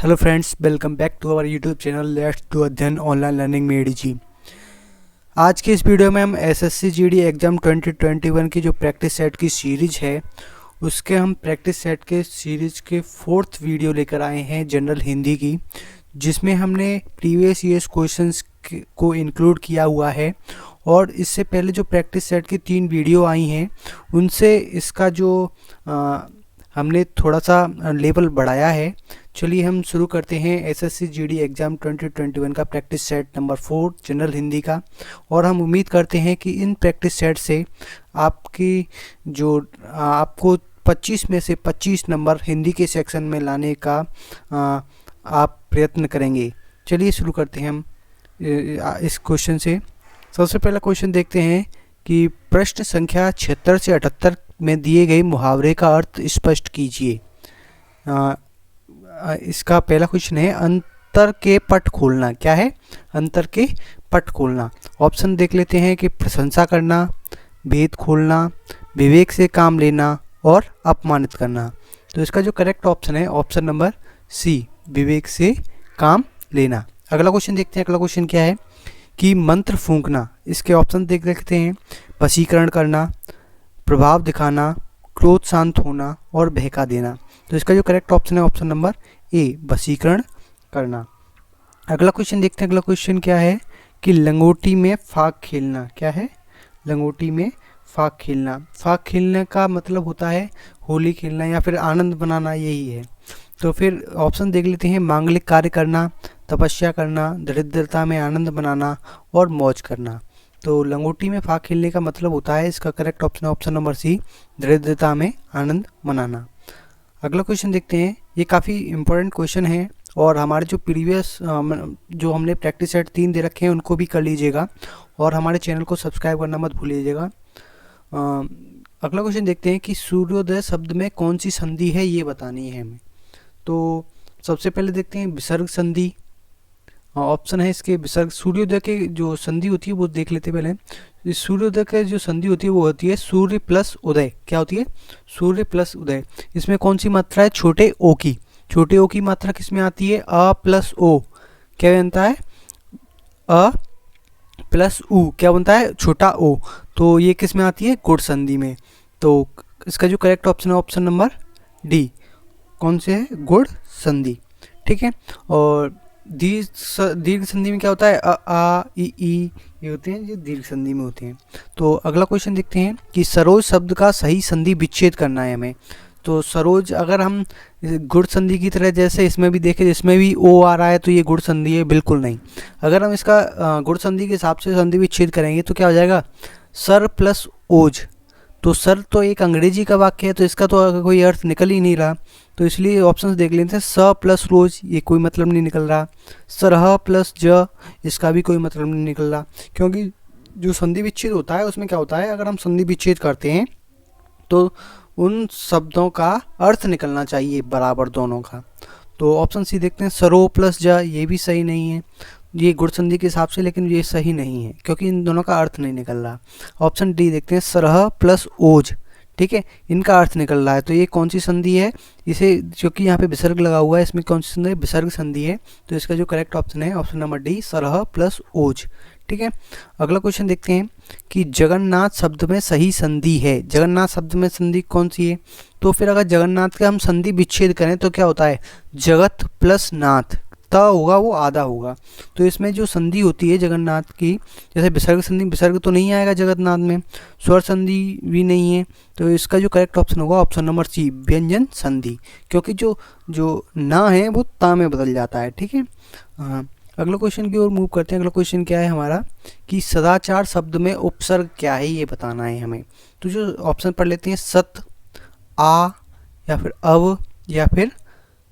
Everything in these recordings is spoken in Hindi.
Hello friends, welcome back to our YouTube channel let's do Adhyayan online learning में एडीजी। आज के इस वीडियो में हम एसएससी जीडी एग्ज़ाम 2021 की जो प्रैक्टिस सेट की सीरीज है उसके हम प्रैक्टिस सेट के सीरीज के 4th वीडियो लेकर आए हैं जनरल हिंदी की, जिसमें हमने प्रीवियस ईयर्स क्वेश्चंस को इंक्लूड किया हुआ है। और इससे पहले जो प्रैक्टिस सेट की 3 वीडियो आई हैं उनसे इसका जो हमने थोड़ा सा लेवल बढ़ाया है। चलिए हम शुरू करते हैं एसएससी जीडी एग्ज़ाम 2021 का practice set number 4 general Hindi का। और हम उम्मीद करते हैं कि इन प्रैक्टिस सेट से आपकी जो आपको 25 में से 25 नंबर हिंदी के सेक्शन में लाने का आप प्रयत्न करेंगे। चलिए शुरू करते हैं हम इस क्वेश्चन से। सबसे पहला क्वेश्चन देखते हैं कि प्रश्न संख्या 76 से 78 में दिए गए मुहावरे का अर्थ स्पष्ट कीजिए। इसका पहला क्वेश्चन है अंतर के पट खोलना। क्या है? अंतर के पट खोलना। ऑप्शन देख लेते हैं कि प्रशंसा करना, भेद खोलना, विवेक से काम लेना और अपमानित करना। तो इसका जो करेक्ट ऑप्शन है ऑप्शन नंबर सी, विवेक से काम लेना। अगला क्वेश्चन देखते हैं। अगला क्वेश्चन क्या है कि मंत्र फूंकना। इसके ऑप्शन देख लेते हैं। वशीकरण करना, प्रभाव दिखाना, क्रोध शांत होना और बहका देना। तो इसका जो करेक्ट ऑप्शन है ऑप्शन नंबर ए, वशीकरण करना। अगला क्वेश्चन देखते हैं। अगला क्वेश्चन क्या है कि लंगोटी में फाग खेलना। क्या है? लंगोटी में फाग खेलना। फाग खेलने का मतलब होता है होली खेलना या फिर आनंद मनाना, यही है। तो फिर ऑप्शन देख लेते हैं। मांगलिक कार्य करना, तपस्या करना, दरिद्रता में आनंद मनाना और मौज करना। तो लंगोटी में फाग खेलने का मतलब होता है, इसका correct option option number C, दरिद्रता में आनंद मनाना। अगला क्वेश्चन देखते हैं। ये काफ़ी इंपॉर्टेंट क्वेश्चन है और हमारे जो प्रीवियस जो हमने प्रैक्टिस सेट 3 दे रखे हैं उनको भी कर लीजिएगा और हमारे चैनल को सब्सक्राइब करना मत भूलिएगा। अगला क्वेश्चन देखते हैं कि सूर्योदय शब्द में कौन सी संधि है, ये बतानी है हमें। तो सबसे पहले देखते हैं विसर्ग संधि। ऑप्शन है इसके विसर्ग। सूर्योदय के जो संधि होती है वो देख लेते हैं पहले। सूर्योदय के जो संधि होती है वो होती है सूर्य प्लस उदय। क्या होती है? सूर्य प्लस उदय। इसमें कौन सी मात्रा है? छोटे ओ की। छोटे ओ की मात्रा किस में आती है? अ प्लस ओ। क्या बनता है? अ प्लस उ। क्या बनता है? छोटा ओ। तो ये किस में आती है? गुण संधि में। तो इसका जो करेक्ट ऑप्शन है ऑप्शन नंबर डी, कौन से है? गुण संधि। ठीक है। और दीर्घ संधि में क्या होता है? अ आ इ ई, ये होते हैं जो दीर्घ संधि में होते हैं। तो अगला क्वेश्चन देखते हैं कि सरोज शब्द का सही संधि विच्छेद करना है हमें। तो सरोज अगर हम गुण संधि की तरह जैसे इसमें भी देखें, जिसमें भी ओ आ रहा है तो ये गुण संधि है, बिल्कुल नहीं। अगर हम इसका गुण संधि के हिसाब से संधि विच्छेद करेंगे तो क्या हो जाएगा? सर प्लस ओज। तो सर तो एक अंग्रेजी का वाक्य है तो इसका तो कोई अर्थ निकल ही नहीं रहा। तो इसलिए ऑप्शंस देख लेते हैं। स प्लस रोज, ये कोई मतलब नहीं निकल रहा। सरह प्लस ज, इसका भी कोई मतलब नहीं निकल रहा। क्योंकि जो संधि विच्छेद होता है उसमें क्या होता है, अगर हम संधि विच्छेद करते हैं तो उन शब्दों का अर्थ निकलना चाहिए बराबर दोनों का। तो ऑप्शन सी देखते हैं। सरो प्लस ज, ये भी सही नहीं है, ये गुण संधि के हिसाब से, लेकिन ये सही नहीं है क्योंकि इन दोनों का अर्थ नहीं निकल रहा। ऑप्शन डी देखते हैं। सरह प्लस ओज, ठीक है, इनका अर्थ निकल रहा है। तो ये कौन सी संधि है? इसे क्योंकि यहाँ पे विसर्ग लगा हुआ है, इसमें कौन सी संधि है? विसर्ग संधि है। तो इसका जो करेक्ट ऑप्शन है ऑप्शन नंबर डी, सरह प्लस ओज। ठीक है। अगला क्वेश्चन देखते हैं कि जगन्नाथ शब्द में सही संधि है। जगन्नाथ शब्द में संधि कौन सी है? तो फिर अगर जगन्नाथ का हम संधि विच्छेद करें तो क्या होता है? जगत प्लस नाथ, त होगा वो आधा होगा। तो इसमें जो संधि होती है जगन्नाथ की, जैसे विसर्ग संधि, विसर्ग तो नहीं आएगा जगन्नाथ में, स्वर संधि भी नहीं है। तो इसका जो करेक्ट ऑप्शन होगा ऑप्शन नंबर सी, व्यंजन संधि, क्योंकि जो ना है वो ता में बदल जाता है। ठीक है। अगला क्वेश्चन की ओर मूव करते हैं। अगला क्वेश्चन क्या है हमारा कि सदाचार शब्द में उपसर्ग क्या है, ये बताना है हमें। तो जो ऑप्शन पढ़ लेते हैं। सत, आ, या फिर अव, या फिर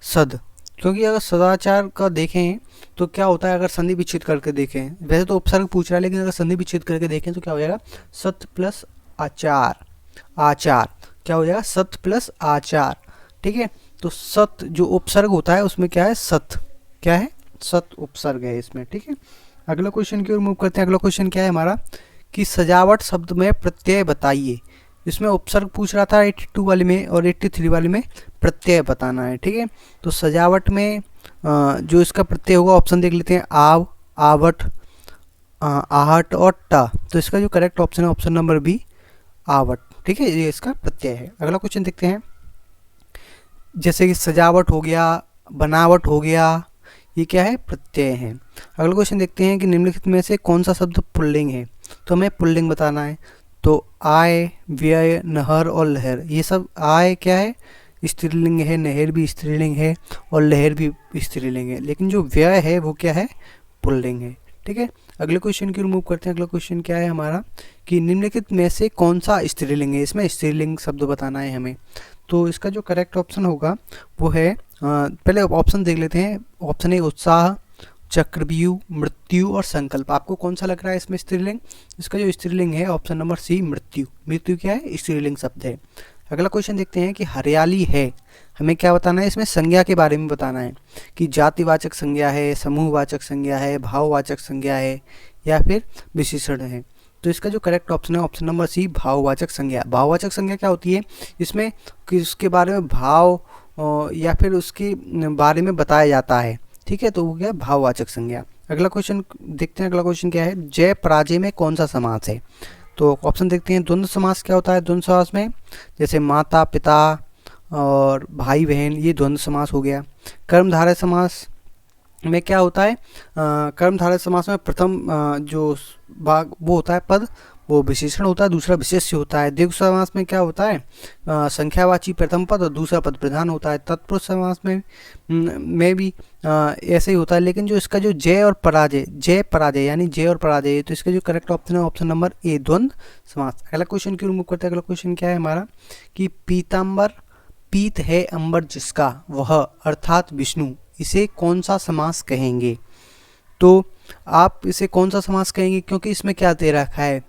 सद। क्योंकि अगर सदाचार का देखें तो क्या होता है, अगर संधि विच्छेद करके देखें, वैसे तो उपसर्ग पूछ रहा है लेकिन अगर संधि विच्छेद करके देखें तो क्या हो जाएगा? सत प्लस आचार, आचार क्या हो जाएगा? सत प्लस आचार। ठीक है। तो सत जो उपसर्ग होता है उसमें क्या है? सत। क्या है? सत उपसर्ग है इसमें। ठीक है। अगला क्वेश्चन की ओर मूव करते हैं। अगला क्वेश्चन क्या है हमारा कि सजावट शब्द में प्रत्यय बताइए। इसमें उपसर्ग पूछ रहा था 82 वाले में, और 83 वाले में प्रत्यय बताना है। ठीक है, तो सजावट में जो इसका प्रत्यय होगा ऑप्शन देख लेते हैं, आव, आवट, आहट और ट। तो इसका जो करेक्ट ऑप्शन है ऑप्शन नंबर बी, आवट। ठीक है, ये इसका प्रत्यय है। अगला क्वेश्चन देखते हैं, जैसे कि सजावट हो गया, बनावट हो गया, ये क्या है, प्रत्यय है। अगला क्वेश्चन देखते हैं कि निम्नलिखित में से कौन सा शब्द पुल्लिंग है। तो हमें पुल्लिंग बताना है। तो आय, व्यय, नहर और लहर, ये सब, आय क्या है, स्त्रीलिंग है, नहर भी स्त्रीलिंग है और लहर भी स्त्रीलिंग है, लेकिन जो व्यय है वो क्या है, पुल्लिंग है। ठीक है, अगले क्वेश्चन की रिमूव करते हैं। अगला क्वेश्चन क्या है हमारा कि निम्नलिखित में से कौन सा स्त्रीलिंग है, इसमें स्त्रीलिंग शब्द बताना है हमें। तो इसका जो करेक्ट ऑप्शन होगा वो है, पहले ऑप्शन देख लेते हैं। ऑप्शन ए उत्साह, चक्रव्यूह, मृत्यु और संकल्प। आपको कौन सा लग रहा है इसमें स्त्रीलिंग? इसका जो स्त्रीलिंग है ऑप्शन नंबर सी, मृत्यु। मृत्यु क्या है, स्त्रीलिंग शब्द है। अगला क्वेश्चन देखते हैं कि हरियाली है, हमें क्या बताना है, इसमें संज्ञा के बारे में बताना है कि जातिवाचक संज्ञा है, समूहवाचक संज्ञा है, भाववाचक संज्ञा है या फिर विशेषण है। तो इसका जो करेक्ट ऑप्शन है ऑप्शन नंबर सी, भाववाचक संज्ञा। भाववाचक संज्ञा क्या होती है, इसमें कि उसके बारे में भाव या फिर उसके बारे में बताया जाता है। ठीक है, तो वो क्या है, भाववाचक संज्ञा। अगला क्वेश्चन देखते हैं। अगला क्वेश्चन क्या है, जय पराजय में कौन सा समास है। तो ऑप्शन देखते हैं, द्वंद्व समास क्या होता है द्वंद्व समास में, जैसे माता पिता और भाई बहन, ये द्वंद्व समास हो गया। कर्मधारय समास में क्या होता है, कर्मधारय समास में प्रथम जो भाग वो होता है पद, वो विशेषण होता है, दूसरा विशेष्य होता है। द्विगु समास में क्या होता है, संख्यावाची प्रथम पद और दूसरा पद प्रधान होता है। तत्पुरुष समास में भी ऐसे ही होता है। लेकिन जो इसका जो जय और पराजय, जय पराजय यानी जय और पराजय, तो इसका जो करेक्ट ऑप्शन है ऑप्शन नंबर ए, द्वंद्व समास। अगला क्वेश्चन क्यों रिमूव करते हैं। अगला क्वेश्चन क्या है हमारा कि पीताम्बर, पीत है अंबर जिसका, वह अर्थात विष्णु, इसे कौन सा समास कहेंगे। तो आप इसे कौन सा समास कहेंगे, क्योंकि इसमें क्या दे रखा है,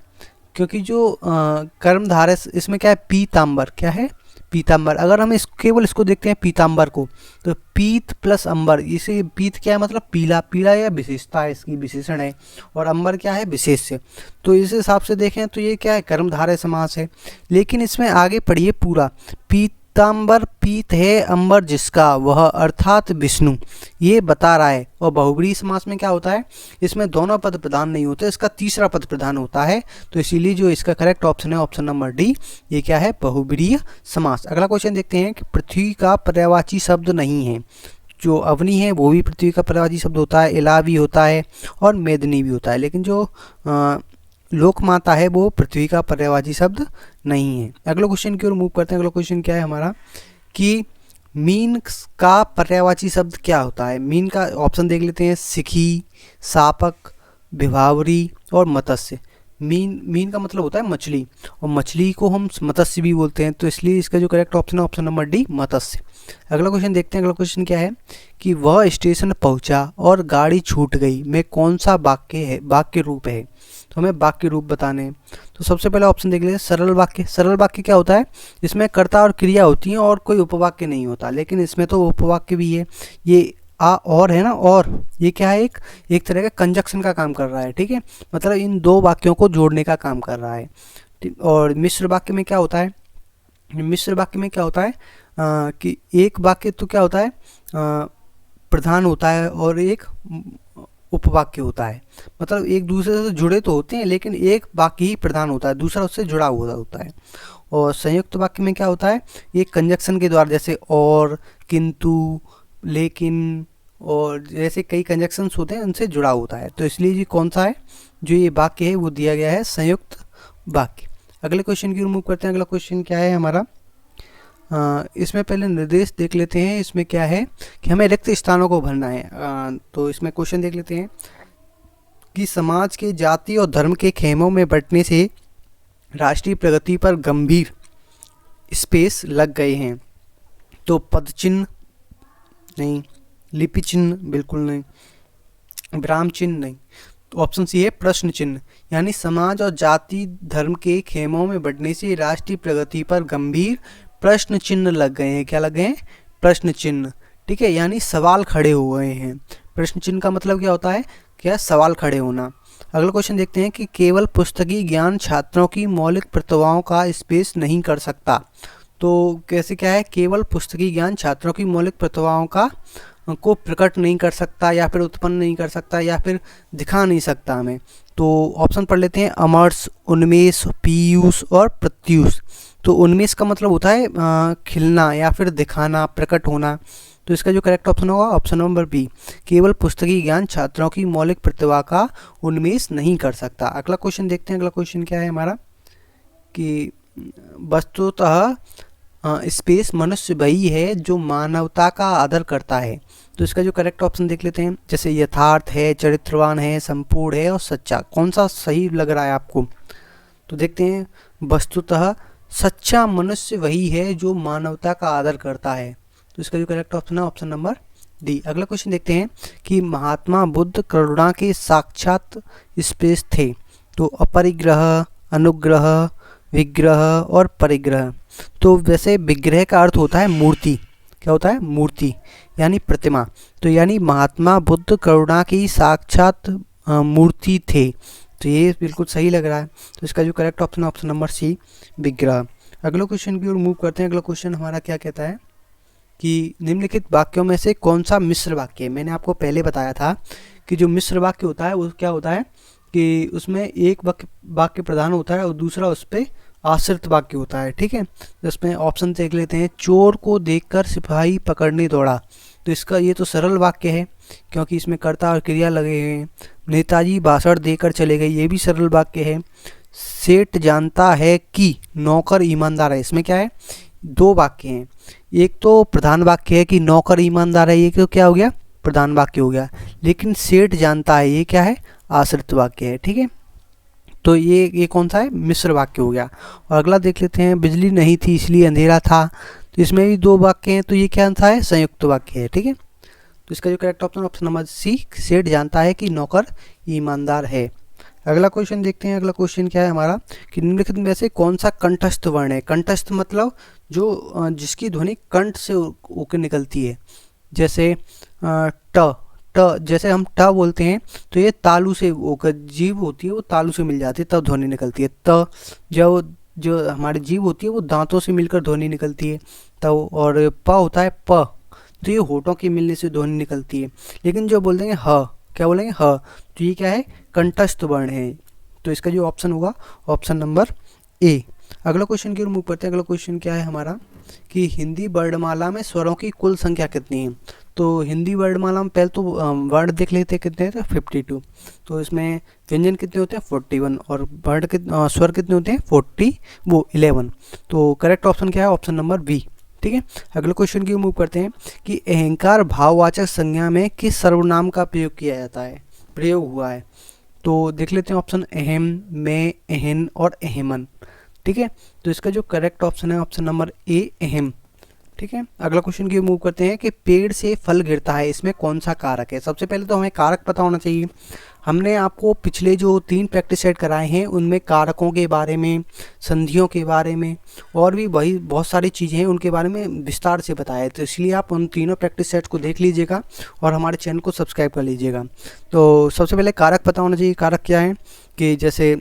क्योंकि जो कर्मधारय इसमें क्या है, पीताम्बर, क्या है, पीताम्बर। अगर हम केवल इसको देखते हैं पीताम्बर को, तो पीत प्लस अंबर, इसे पीत क्या है, मतलब पीला, पीला या विशेषता है, इसकी विशेषण है, और अंबर क्या है, विशेष्य। तो इस हिसाब से देखें तो ये क्या है, कर्मधारय समास है। लेकिन इसमें आगे पढ़िए पूरा, पीताम्बर पीत है अंबर जिसका, वह अर्थात विष्णु, ये बता रहा है। और बहुब्रीहि समास में क्या होता है, इसमें दोनों पद प्रधान नहीं होते, इसका तीसरा पद प्रधान होता है। तो इसीलिए जो इसका करेक्ट ऑप्शन है ऑप्शन नंबर डी, ये क्या है, बहुब्रीहि समास। अगला क्वेश्चन देखते हैं कि पृथ्वी का पर्यायवाची शब्द नहीं है। जो अवनी है वो भी पृथ्वी का पर्यायवाची शब्द होता है, इला भी होता है और मेदिनी भी होता है, लेकिन जो लोक माता है वो पृथ्वी का पर्यायवाची शब्द नहीं है। अगला क्वेश्चन की ओर मूव करते हैं। अगला क्वेश्चन क्या है हमारा कि मीन का पर्यायवाची शब्द क्या होता है। मीन का ऑप्शन देख लेते हैं, सिखी, सापक, विभावरी और मत्स्य। मीन का मतलब होता है मछली, और मछली को हम मत्स्य भी बोलते हैं, तो इसलिए इसका जो करेक्ट ऑप्शन है ऑप्शन नंबर डी, मत्स्य। अगला क्वेश्चन देखते हैं। अगला क्वेश्चन क्या है कि वह स्टेशन पहुंचा और गाड़ी छूट गई में कौन सा वाक्य है, वाक्य रूप है। तो हमें वाक्य रूप बताने हैं। तो सबसे पहले ऑप्शन देख लेते हैं, सरल वाक्य। सरल वाक्य क्या होता है, इसमें कर्ता और क्रिया होती है और कोई उपवाक्य नहीं होता, लेकिन इसमें तो उपवाक्य भी है। ये आ और है ना, और ये क्या है, एक तरह का कंजक्शन का काम कर रहा है। ठीक है, मतलब इन दो वाक्यों को जोड़ने का काम कर रहा है। और मिश्र वाक्य में क्या होता है, मिश्र वाक्य में क्या होता है कि एक वाक्य तो क्या होता है, प्रधान होता है और एक उपवाक्य होता है, मतलब एक दूसरे से जुड़े तो होते हैं, लेकिन एक वाक्य ही प्रधान होता है, दूसरा उससे जुड़ा हुआ होता है। और संयुक्त वाक्य में क्या होता है, एक कंजक्शन के द्वारा, जैसे और, किंतु, लेकिन और जैसे कई कंजक्शंस होते हैं उनसे जुड़ा होता है। तो इसलिए जी कौन सा है जो ये वाक्य है वो दिया गया है संयुक्त वाक्य। अगले क्वेश्चन की ओर मूव करते हैं। अगला क्वेश्चन क्या है हमारा, इसमें पहले निर्देश देख लेते हैं। इसमें क्या है कि हमें रिक्त स्थानों को भरना है। तो इसमें क्वेश्चन देख लेते हैं कि समाज के जाति और धर्म के खेमों में बंटने से राष्ट्रीय प्रगति पर गंभीर स्पेस लग गए हैं। तो पद चिन्ह नहीं, लिपि चिन्ह बिल्कुल नहीं, विराम चिन्ह नहीं। तो ऑप्शन सी है प्रश्न चिन्ह, यानी समाज और जाति धर्म के खेमों में बढ़ने से राष्ट्रीय प्रगति पर गंभीर प्रश्न चिन्ह लग गए हैं। क्या लग गए हैं, प्रश्न चिन्ह। ठीक है, यानी सवाल खड़े हो गए हैं। प्रश्न चिन्ह का मतलब क्या होता है क्या है, सवाल खड़े होना। अगला क्वेश्चन देखते हैं कि केवल पुस्तकीय ज्ञान छात्रों की मौलिक प्रतिभाओं का स्पेस नहीं कर सकता। तो कैसे क्या है, केवल पुस्तकीय ज्ञान छात्रों की मौलिक प्रतिभाओं को प्रकट नहीं कर सकता, या फिर उत्पन्न नहीं कर सकता, या फिर दिखा नहीं सकता हमें। तो ऑप्शन पढ़ लेते हैं, अमर्ष, उन्मेष, पीयूष और प्रत्यूष। तो उन्मेष का मतलब होता है खिलना या फिर दिखाना, प्रकट होना। तो इसका जो करेक्ट ऑप्शन होगा ऑप्शन नंबर बी, केवल पुस्तकीय ज्ञान छात्रों की मौलिक प्रतिभा का उन्मेष नहीं कर सकता। अगला क्वेश्चन देखते हैं। अगला क्वेश्चन क्या है हमारा कि वस्तुतः स्पेस मनुष्य वही है जो मानवता का आदर करता है। तो इसका जो करेक्ट ऑप्शन देख लेते हैं, जैसे यथार्थ है, चरित्रवान है, संपूर्ण है और सच्चा। कौन सा सही लग रहा है आपको? तो देखते हैं, वस्तुतः सच्चा मनुष्य वही है जो मानवता का आदर करता है। तो इसका जो करेक्ट ऑप्शन है ऑप्शन नंबर डी। अगला क्वेश्चन देखते हैं कि महात्मा बुद्ध करुणा के साक्षात स्पेस थे। तो अपरिग्रह, अनुग्रह, विग्रह और परिग्रह। तो वैसे विग्रह का अर्थ होता है मूर्ति। क्या होता है? मूर्ति यानी प्रतिमा। तो यानी महात्मा बुद्ध करुणा की साक्षात मूर्ति थे। तो ये बिल्कुल सही लग रहा है। तो इसका जो करेक्ट ऑप्शन है ऑप्शन नंबर सी, विग्रह। अगले क्वेश्चन की ओर मूव करते हैं। अगला क्वेश्चन हमारा क्या कहता है कि निम्नलिखित वाक्यों में से कौन सा मिश्र वाक्य है। मैंने आपको पहले बताया था कि जो मिश्र वाक्य होता है वो क्या होता है कि उसमें एक वाक्य प्रधान होता है और दूसरा उस पर आश्रित वाक्य होता है। ठीक है, जिसमें ऑप्शन देख लेते हैं, चोर को देखकर सिपाही पकड़ने दौड़ा। तो इसका ये तो सरल वाक्य है क्योंकि इसमें कर्ता और क्रिया लगे हुए हैं। नेताजी भाषण देकर चले गए, ये भी सरल वाक्य है। सेठ जानता है कि नौकर ईमानदार है, इसमें क्या है, दो वाक्य हैं। एक तो प्रधान वाक्य है कि नौकर ईमानदार है, ये तो क्या हो गया, प्रधान वाक्य हो गया। लेकिन सेठ जानता है, ये क्या है, आश्रित वाक्य है। ठीक है, तो ये कौन सा है, मिश्र वाक्य हो गया। और अगला देख लेते हैं, बिजली नहीं थी इसलिए अंधेरा था। तो इसमें भी दो वाक्य हैं, तो ये क्या सा है, संयुक्त वाक्य है। ठीक है, तो इसका जो correct option option number C, सेठ जानता है कि नौकर ईमानदार है। अगला क्वेश्चन देखते हैं। अगला क्वेश्चन क्या है हमारा कि निम्नलिखित में से कौन सा कंठस्थ वर्ण है। कंठस्थ मतलब जो जिसकी ध्वनि कंठ से होकर निकलती है। जैसे ट, जैसे हम ट बोलते हैं तो ये तालु से होकर, जीभ होती है वो तालु से मिल जाती है तब ध्वनि निकलती है। त जो हमारी जीभ होती है वो दांतों से मिलकर ध्वनि निकलती है तब। और प होता है प, तो ये होठों के मिलने से ध्वनि निकलती है। लेकिन जो बोल देंगे ह, क्या बोलेंगे, ह, तो ये क्या है, कंठस्थ वर्ण है। तो इसका जो ऑप्शन होगा ऑप्शन नंबर ए। अगला क्वेश्चन की ओर मूव करते हैं। अगला क्वेश्चन क्या है हमारा कि हिंदी वर्णमाला में स्वरों की कुल संख्या कितनी है। तो हिंदी वर्णमाला में पहले तो वर्ण देख लेते हैं कितने हैं, 52। तो इसमें व्यंजन कितने होते हैं, 41, और वर्ण स्वर कितने होते हैं, 11। तो करेक्ट ऑप्शन क्या है, ऑप्शन नंबर बी। ठीक है, अगले क्वेश्चन की मूव करते हैं कि अहंकार भाववाचक संज्ञा में किस सर्वनाम का प्रयोग किया जाता है, प्रयोग हुआ है। तो देख लेते हैं ऑप्शन अहम, मैं, अहन और अहमन। ठीक है, तो इसका जो करेक्ट ऑप्शन है ऑप्शन नंबर ए, अहम। ठीक है, अगला क्वेश्चन की मूव करते हैं कि पेड़ से फल गिरता है, इसमें कौन सा कारक है। सबसे पहले तो हमें कारक पता होना चाहिए। हमने आपको पिछले जो 3 प्रैक्टिस सेट कराए हैं उनमें कारकों के बारे में, संधियों के बारे में और भी वही बहुत सारी चीज़ें हैं उनके बारे में विस्तार से बताया है। तो इसलिए आप उन तीनों प्रैक्टिस सेट को देख लीजिएगा और हमारे चैनल को सब्सक्राइब कर लीजिएगा। तो सबसे पहले कारक पता होना चाहिए। कारक क्या है कि जैसे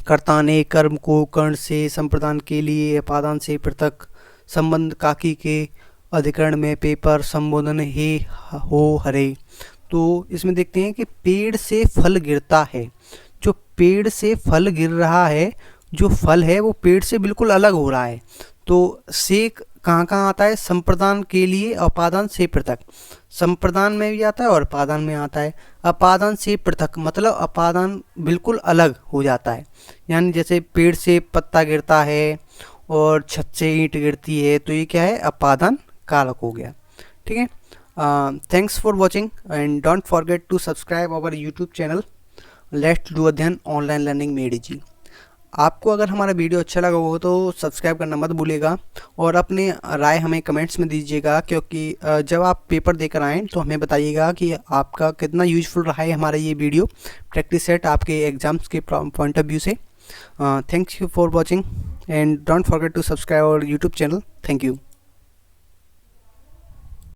कर्ता ने कर्म को कर्ण से, संप्रदान के लिए अपादान से पृथक, संबंध काकी के अधिकरण में पेपर, संबोधन हे हो हरे। तो इसमें देखते हैं कि पेड़ से फल गिरता है। जो पेड़ से फल गिर रहा है, जो फल है वो पेड़ से बिल्कुल अलग हो रहा है। तो से कहाँ आता है, संप्रदान के लिए अपादान से पृथक, संप्रदान में भी आता है और अपादान में आता है। अपादान से पृथक मतलब अपादान बिल्कुल अलग हो जाता है। यानी जैसे पेड़ से पत्ता गिरता है और छत से ईंट गिरती है, तो ये क्या है, अपादान कारक हो गया। ठीक है, thanks for watching and don't forget to subscribe our YouTube channel let's do Adhyayan online learning में ADG। आपको अगर हमारा वीडियो अच्छा लगा हो तो सब्सक्राइब करना मत भूलिएगा और अपने राय हमें कमेंट्स में दीजिएगा, क्योंकि जब आप पेपर देकर आएँ तो हमें बताइएगा कि आपका कितना यूजफुल रहा है हमारा ये वीडियो प्रैक्टिस सेट आपके एग्जाम्स के पॉइंट ऑफ व्यू से। Thanks you for watching and don't forget to subscribe our YouTube channel. Thank you.